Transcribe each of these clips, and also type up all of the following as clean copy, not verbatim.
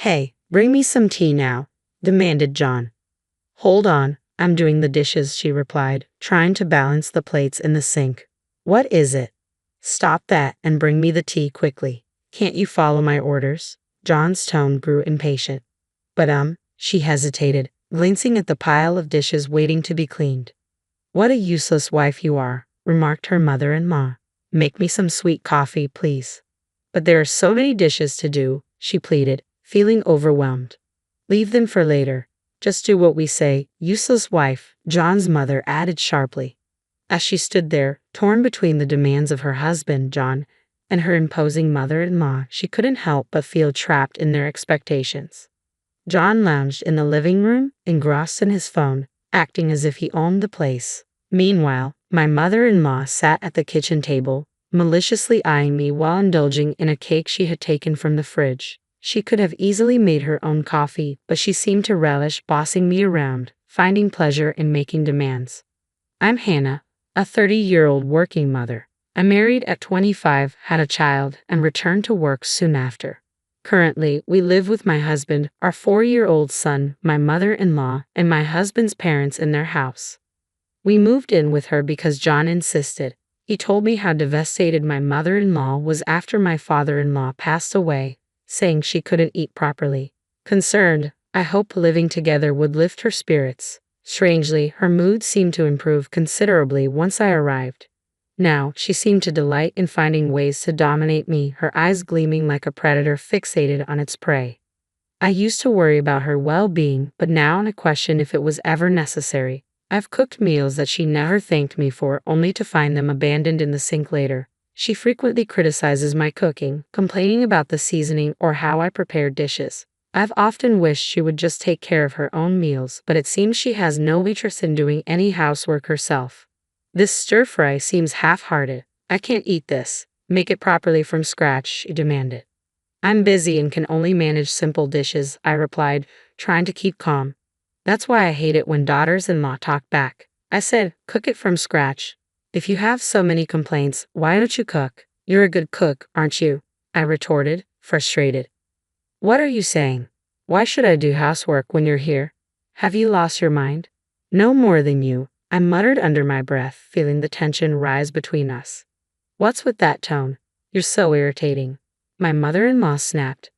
Hey, bring me some tea now, demanded John. Hold on, I'm doing the dishes, she replied, trying to balance the plates in the sink. What is it? Stop that and bring me the tea quickly. Can't you follow my orders? John's tone grew impatient. But she hesitated, glancing at the pile of dishes waiting to be cleaned. What a useless wife you are, remarked her mother-in-law. Make me some sweet coffee, please. But there are so many dishes to do, she pleaded, feeling overwhelmed. Leave them for later. Just do what we say, useless wife, John's mother added sharply. As she stood there, torn between the demands of her husband, John, and her imposing mother-in-law, she couldn't help but feel trapped in their expectations. John lounged in the living room, engrossed in his phone, acting as if he owned the place. Meanwhile, my mother-in-law sat at the kitchen table, maliciously eyeing me while indulging in a cake she had taken from the fridge. She could have easily made her own coffee, but she seemed to relish bossing me around, finding pleasure in making demands. I'm Hannah, a 30-year-old working mother. I married at 25, had a child, and returned to work soon after. Currently, we live with my husband, our 4-year-old son, my mother-in-law, and my husband's parents in their house. We moved in with her because John insisted. He told me how devastated my mother-in-law was after my father-in-law passed away, saying she couldn't eat properly. Concerned, I hoped living together would lift her spirits. Strangely, her mood seemed to improve considerably once I arrived. Now, she seemed to delight in finding ways to dominate me, her eyes gleaming like a predator fixated on its prey. I used to worry about her well-being, but now I question if it was ever necessary. I've cooked meals that she never thanked me for, only to find them abandoned in the sink later. She frequently criticizes my cooking, complaining about the seasoning or how I prepare dishes. I've often wished she would just take care of her own meals, but it seems she has no interest in doing any housework herself. This stir-fry seems half-hearted. I can't eat this. Make it properly from scratch, she demanded. I'm busy and can only manage simple dishes, I replied, trying to keep calm. That's why I hate it when daughters-in-law talk back. I said, cook it from scratch. If you have so many complaints, why don't you cook? You're a good cook, aren't you? I retorted, frustrated. What are you saying? Why should I do housework when you're here? Have you lost your mind? No more than you, I muttered under my breath, feeling the tension rise between us. What's with that tone? You're so irritating. My mother-in-law snapped.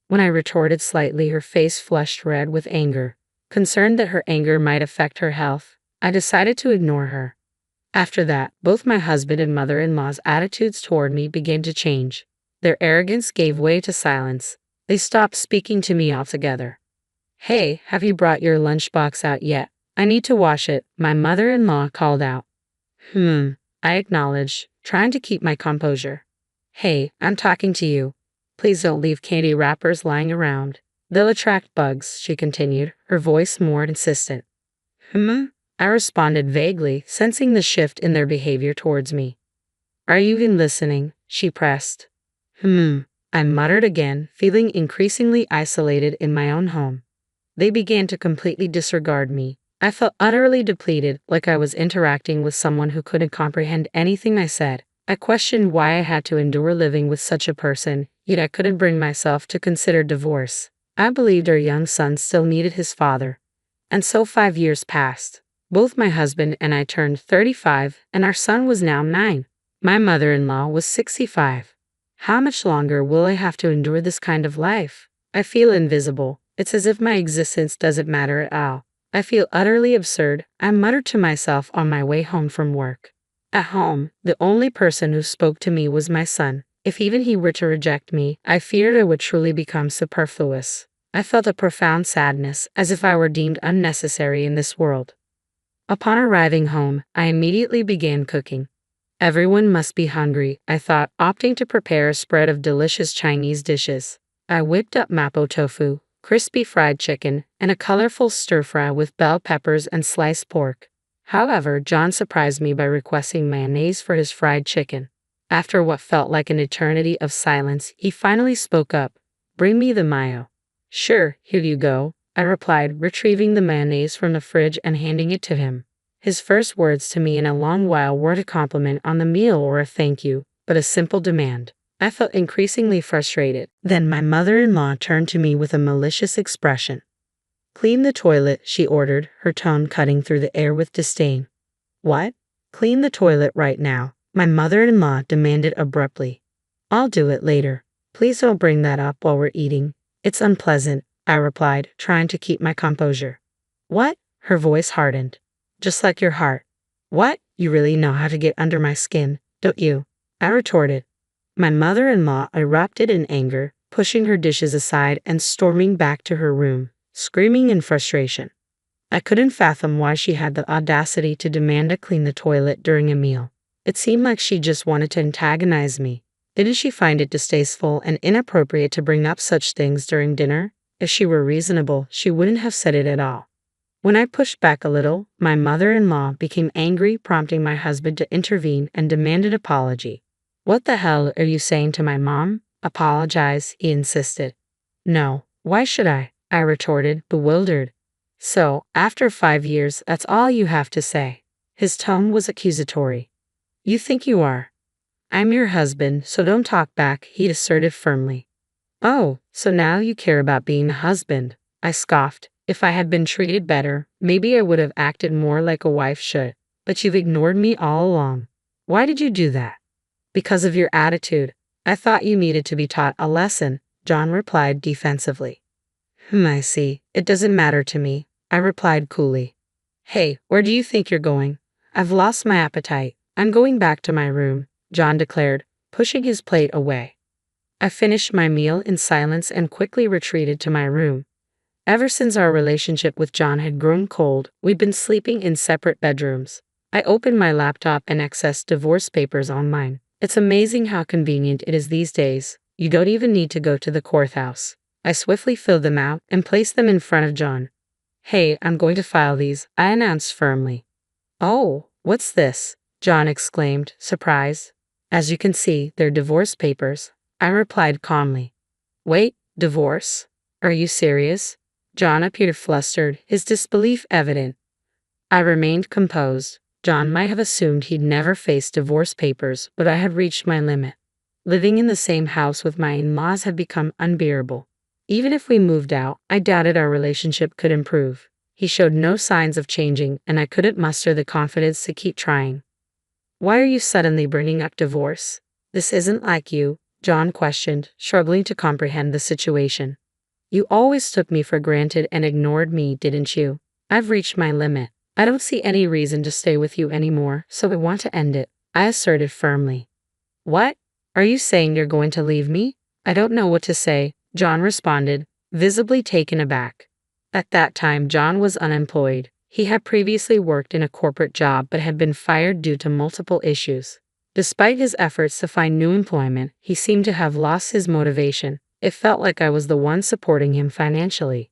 When I retorted slightly, her face flushed red with anger. Concerned that her anger might affect her health, I decided to ignore her. After that, both my husband and mother-in-law's attitudes toward me began to change. Their arrogance gave way to silence. They stopped speaking to me altogether. Hey, have you brought your lunchbox out yet? I need to wash it, my mother-in-law called out. I acknowledged, trying to keep my composure. Hey, I'm talking to you. Please don't leave candy wrappers lying around. They'll attract bugs, she continued, her voice more insistent. I responded vaguely, sensing the shift in their behavior towards me. Are you even listening? She pressed. I muttered again, feeling increasingly isolated in my own home. They began to completely disregard me. I felt utterly depleted, like I was interacting with someone who couldn't comprehend anything I said. I questioned why I had to endure living with such a person, yet I couldn't bring myself to consider divorce. I believed our young son still needed his father. And so 5 years passed. Both my husband and I turned 35, and our son was now 9. My mother-in-law was 65. How much longer will I have to endure this kind of life? I feel invisible. It's as if my existence doesn't matter at all. I feel utterly absurd, I muttered to myself on my way home from work. At home, the only person who spoke to me was my son. If even he were to reject me, I feared I would truly become superfluous. I felt a profound sadness, as if I were deemed unnecessary in this world. Upon arriving home, I immediately began cooking. Everyone must be hungry, I thought, opting to prepare a spread of delicious Chinese dishes. I whipped up mapo tofu, crispy fried chicken, and a colorful stir-fry with bell peppers and sliced pork. However, John surprised me by requesting mayonnaise for his fried chicken. After what felt like an eternity of silence, he finally spoke up. Bring me the mayo. Sure, here you go, I replied, retrieving the mayonnaise from the fridge and handing it to him. His first words to me in a long while weren't a compliment on the meal or a thank you, but a simple demand. I felt increasingly frustrated. Then my mother-in-law turned to me with a malicious expression. Clean the toilet, she ordered, her tone cutting through the air with disdain. What? Clean the toilet right now, my mother-in-law demanded abruptly. I'll do it later. Please don't bring that up while we're eating. It's unpleasant, I replied, trying to keep my composure. What? Her voice hardened. Just like your heart. What? You really know how to get under my skin, don't you? I retorted. My mother-in-law erupted in anger, pushing her dishes aside and storming back to her room, screaming in frustration. I couldn't fathom why she had the audacity to demand to clean the toilet during a meal. It seemed like she just wanted to antagonize me. Didn't she find it distasteful and inappropriate to bring up such things during dinner? If she were reasonable, she wouldn't have said it at all. When I pushed back a little, my mother-in-law became angry, prompting my husband to intervene and demanded apology. What the hell are you saying to my mom? Apologize, he insisted. No, why should I? I retorted, bewildered. So, after 5 years, that's all you have to say. His tone was accusatory. You think you are? I'm your husband, so don't talk back, he asserted firmly. Oh, so now you care about being a husband, I scoffed. If I had been treated better, maybe I would have acted more like a wife should. But you've ignored me all along. Why did you do that? Because of your attitude. I thought you needed to be taught a lesson, John replied defensively. I see. It doesn't matter to me, I replied coolly. Hey, where do you think you're going? I've lost my appetite. I'm going back to my room, John declared, pushing his plate away. I finished my meal in silence and quickly retreated to my room. Ever since our relationship with John had grown cold, we'd been sleeping in separate bedrooms. I opened my laptop and accessed divorce papers online. It's amazing how convenient it is these days. You don't even need to go to the courthouse. I swiftly filled them out and placed them in front of John. Hey, I'm going to file these, I announced firmly. Oh, what's this? John exclaimed, surprised. As you can see, they're divorce papers, I replied calmly. Wait, divorce? Are you serious? John appeared flustered, his disbelief evident. I remained composed. John might have assumed he'd never face divorce papers, but I had reached my limit. Living in the same house with my in-laws had become unbearable. Even if we moved out, I doubted our relationship could improve. He showed no signs of changing, and I couldn't muster the confidence to keep trying. Why are you suddenly bringing up divorce? This isn't like you, John questioned, struggling to comprehend the situation. You always took me for granted and ignored me, didn't you? I've reached my limit. I don't see any reason to stay with you anymore, so I want to end it, I asserted firmly. What? Are you saying you're going to leave me? I don't know what to say, John responded, visibly taken aback. At that time, John was unemployed. He had previously worked in a corporate job but had been fired due to multiple issues. Despite his efforts to find new employment, he seemed to have lost his motivation. It felt like I was the one supporting him financially.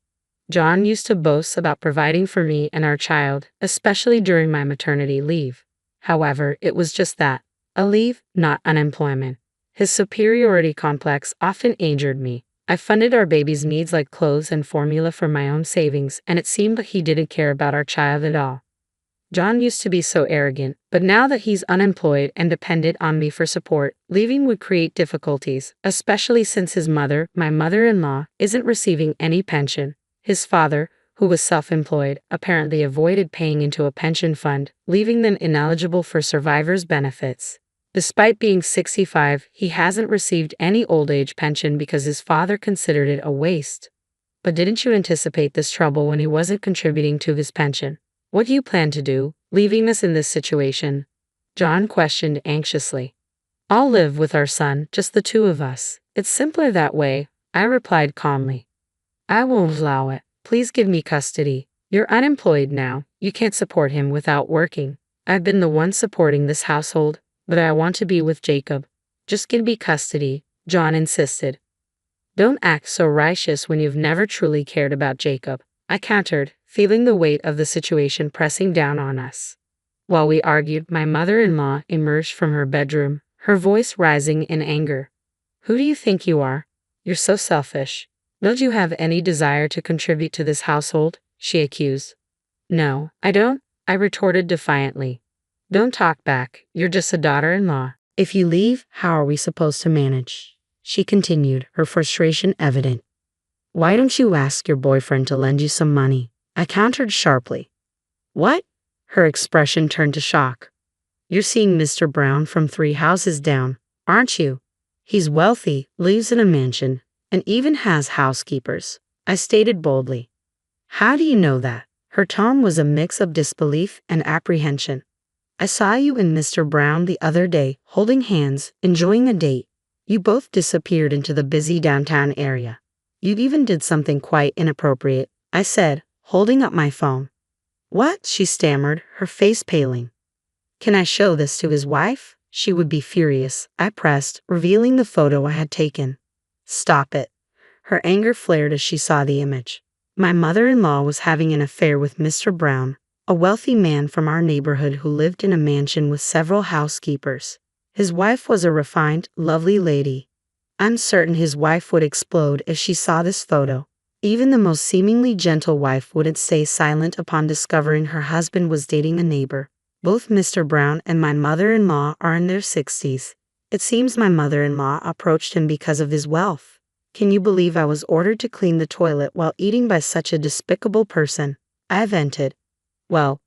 John used to boast about providing for me and our child, especially during my maternity leave. However, it was just that, a leave, not unemployment. His superiority complex often injured me. I funded our baby's needs like clothes and formula from my own savings, and it seemed like he didn't care about our child at all. John used to be so arrogant, but now that he's unemployed and dependent on me for support, leaving would create difficulties, especially since his mother, my mother-in-law, isn't receiving any pension. His father, who was self-employed, apparently avoided paying into a pension fund, leaving them ineligible for survivors' benefits. Despite being 65, he hasn't received any old age pension because his father considered it a waste. But didn't you anticipate this trouble when he wasn't contributing to his pension? What do you plan to do, leaving us in this situation? John questioned anxiously. I'll live with our son, just the two of us. It's simpler that way, I replied calmly. I won't allow it. Please give me custody. You're unemployed now. You can't support him without working. I've been the one supporting this household, but I want to be with Jacob. Just give me custody, John insisted. Don't act so righteous when you've never truly cared about Jacob, I countered, feeling the weight of the situation pressing down on us. While we argued, my mother-in-law emerged from her bedroom, her voice rising in anger. Who do you think you are? You're so selfish. Don't you have any desire to contribute to this household? She accused. No, I don't, I retorted defiantly. Don't talk back, you're just a daughter-in-law. If you leave, how are we supposed to manage? She continued, her frustration evident. Why don't you ask your boyfriend to lend you some money? I countered sharply. What? Her expression turned to shock. You're seeing Mr. Brown from 3 houses down, aren't you? He's wealthy, lives in a mansion, and even has housekeepers, I stated boldly. How do you know that? Her tone was a mix of disbelief and apprehension. I saw you and Mr. Brown the other day, holding hands, enjoying a date. You both disappeared into the busy downtown area. You even did something quite inappropriate, I said, holding up my phone. What? She stammered, her face paling. Can I show this to his wife? She would be furious, I pressed, revealing the photo I had taken. Stop it. Her anger flared as she saw the image. My mother-in-law was having an affair with Mr. Brown, a wealthy man from our neighborhood who lived in a mansion with several housekeepers. His wife was a refined, lovely lady. I'm certain his wife would explode if she saw this photo. Even the most seemingly gentle wife wouldn't stay silent upon discovering her husband was dating a neighbor. Both Mr. Brown and my mother-in-law are in their 60s. It seems my mother-in-law approached him because of his wealth. Can you believe I was ordered to clean the toilet while eating by such a despicable person? I vented. Well,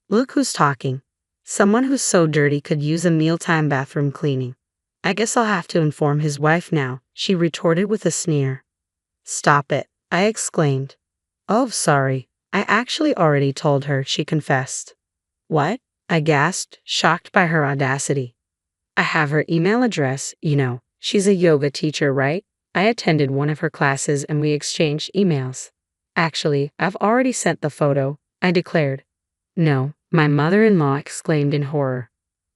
look who's talking. Someone who's so dirty could use a mealtime bathroom cleaning. I guess I'll have to inform his wife now, she retorted with a sneer. Stop it, I exclaimed. Oh, sorry. I actually already told her, she confessed. What? I gasped, shocked by her audacity. I have her email address, you know. She's a yoga teacher, right? I attended one of her classes and we exchanged emails. Actually, I've already sent the photo, I declared. No, my mother-in-law exclaimed in horror.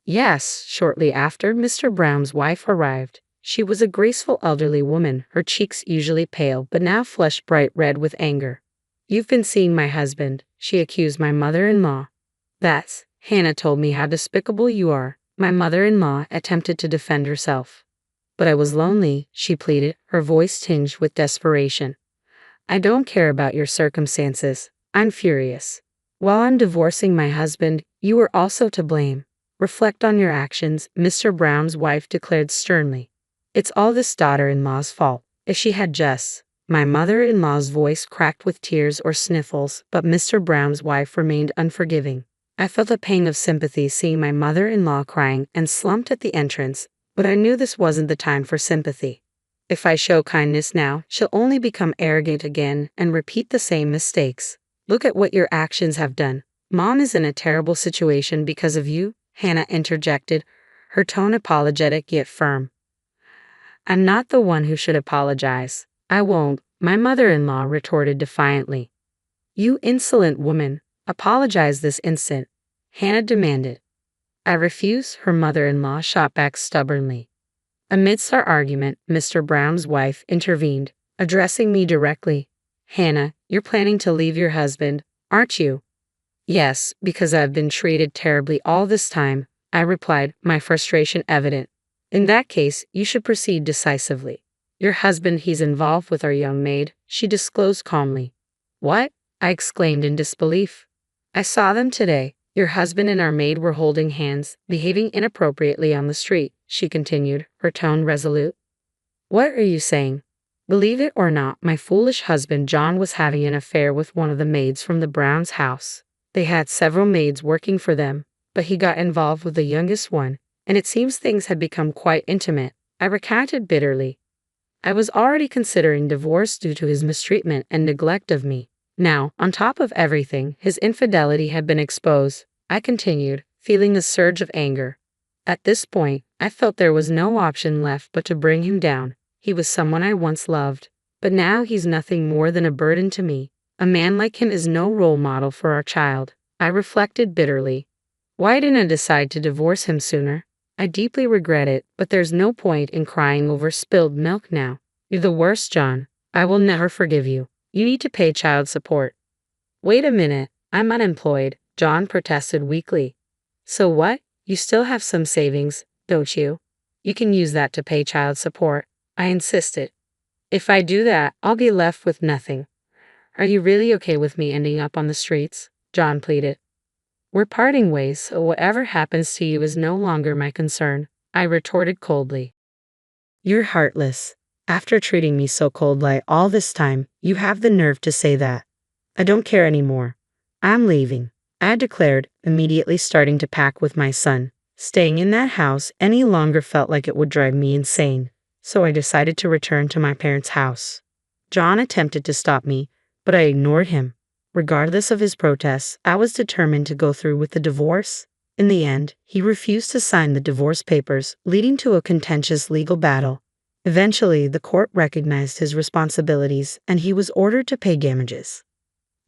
Yes, shortly after Mr. Brown's wife arrived. She was a graceful elderly woman, her cheeks usually pale but now flushed bright red with anger. You've been seeing my husband, she accused my mother-in-law. That's, Hannah told me how despicable you are. My mother-in-law attempted to defend herself. But I was lonely, she pleaded, her voice tinged with desperation. I don't care about your circumstances. I'm furious. While I'm divorcing my husband, you were also to blame. Reflect on your actions, Mr. Brown's wife declared sternly. It's all this daughter-in-law's fault. If she had just... My mother-in-law's voice cracked with tears or sniffles, but Mr. Brown's wife remained unforgiving. I felt a pang of sympathy seeing my mother-in-law crying and slumped at the entrance, but I knew this wasn't the time for sympathy. If I show kindness now, she'll only become arrogant again and repeat the same mistakes. Look at what your actions have done. Mom is in a terrible situation because of you, Hannah interjected, her tone apologetic yet firm. I'm not the one who should apologize. I won't, my mother-in-law retorted defiantly. You insolent woman, apologize this instant, Hannah demanded. I refuse, her mother-in-law shot back stubbornly. Amidst our argument, Mr. Brown's wife intervened, addressing me directly. Hannah, you're planning to leave your husband, aren't you? Yes, because I've been treated terribly all this time, I replied, my frustration evident. In that case, you should proceed decisively. Your husband, he's involved with our young maid, she disclosed calmly. What? I exclaimed in disbelief. I saw them today. Your husband and our maid were holding hands, behaving inappropriately on the street, she continued, her tone resolute. What are you saying? Believe it or not, my foolish husband John was having an affair with one of the maids from the Browns' house. They had several maids working for them, but he got involved with the youngest one, and it seems things had become quite intimate, I recounted bitterly. I was already considering divorce due to his mistreatment and neglect of me. Now, on top of everything, his infidelity had been exposed, I continued, feeling a surge of anger. At this point, I felt there was no option left but to bring him down. He was someone I once loved, but now he's nothing more than a burden to me. A man like him is no role model for our child, I reflected bitterly. Why didn't I decide to divorce him sooner? I deeply regret it, but there's no point in crying over spilled milk now. You're the worst, John. I will never forgive you. You need to pay child support. Wait a minute, I'm unemployed, John protested weakly. So what? You still have some savings, don't you? You can use that to pay child support, I insisted. If I do that, I'll be left with nothing. Are you really okay with me ending up on the streets? John pleaded. We're parting ways, so whatever happens to you is no longer my concern, I retorted coldly. You're heartless. After treating me so coldly all this time, you have the nerve to say that. I don't care anymore. I'm leaving, I declared, immediately starting to pack with my son. Staying in that house any longer felt like it would drive me insane, so I decided to return to my parents' house. John attempted to stop me, but I ignored him. Regardless of his protests, I was determined to go through with the divorce. In the end, he refused to sign the divorce papers, leading to a contentious legal battle. Eventually, the court recognized his responsibilities and he was ordered to pay damages.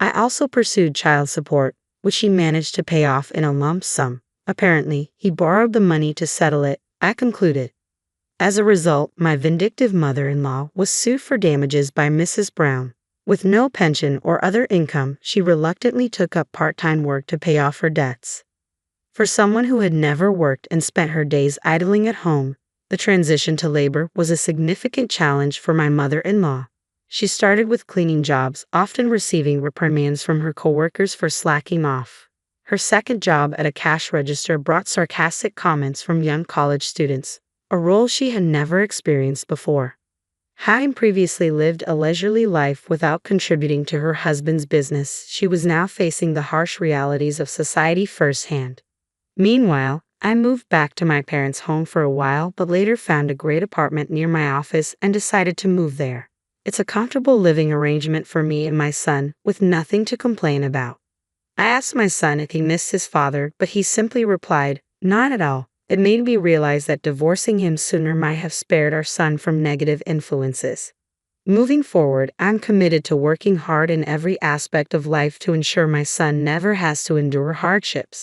I also pursued child support, which he managed to pay off in a lump sum. Apparently, he borrowed the money to settle it, I concluded. As a result, my vindictive mother-in-law was sued for damages by Mrs. Brown. With no pension or other income, she reluctantly took up part-time work to pay off her debts. For someone who had never worked and spent her days idling at home, the transition to labor was a significant challenge for my mother-in-law. She started with cleaning jobs, often receiving reprimands from her coworkers for slacking off. Her second job at a cash register brought sarcastic comments from young college students, a role she had never experienced before. Having previously lived a leisurely life without contributing to her husband's business, she was now facing the harsh realities of society firsthand. Meanwhile, I moved back to my parents' home for a while but later found a great apartment near my office and decided to move there. It's a comfortable living arrangement for me and my son, with nothing to complain about. I asked my son if he missed his father, but he simply replied, "Not at all." It made me realize that divorcing him sooner might have spared our son from negative influences. Moving forward, I'm committed to working hard in every aspect of life to ensure my son never has to endure hardships.